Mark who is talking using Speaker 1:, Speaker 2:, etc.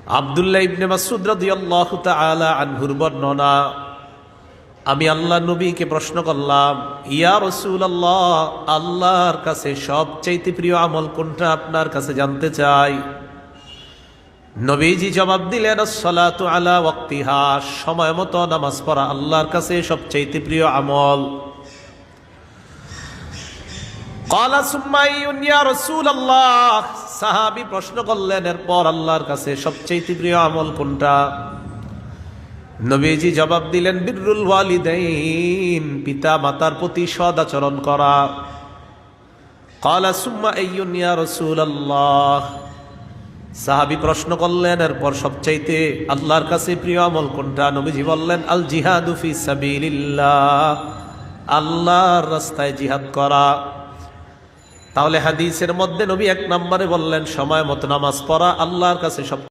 Speaker 1: আব্দুল্লাহ ইবনে মাসউদ রাদিয়াল্লাহু তাআলা আনহুর বর্ণনা, আমি আল্লাহ নবীকে প্রশ্ন করলাম, ইয়া রাসূলুল্লাহ, আল্লাহর কাছে সবচাইতে প্রিয় আমল কোনটা আপনার কাছে জানতে চাই। নবীজি জবাব দিলেন, আসসালাতু আলা ওয়াক্তিহা, সময় মতো নামাজ পড়া আল্লাহর কাছে সবচাইতে প্রিয় আমল। ক্বালা সুম্মা আইয়ুন ইয়া রাসূলুল্লাহ, সাহাবী প্রশ্ন করলেন, এরপর আল্লাহর কাছে সবচাইতে প্রিয় আমল কোনটা। নবীজি জবাব দিলেন, বিররুল ওয়ালিদাইন, পিতা মাতার প্রতি সদাচরণ করা। ক্বালা সুম্মা আইয়ুন ইয়া রাসূলুল্লাহ, সাহাবী প্রশ্ন করলেন, এরপর সবচাইতে আল্লাহর কাছে প্রিয় আমল কোনটা। নবীজি বললেন, আল জিহাদু ফি সাবিলিল্লাহ, আল্লাহর রাস্তায় জিহাদ করা। তাহলে হাদিসের মধ্যে নবী এক নম্বরে বললেন সময় মতো নামাজ পড়া আল্লাহর কাছে সব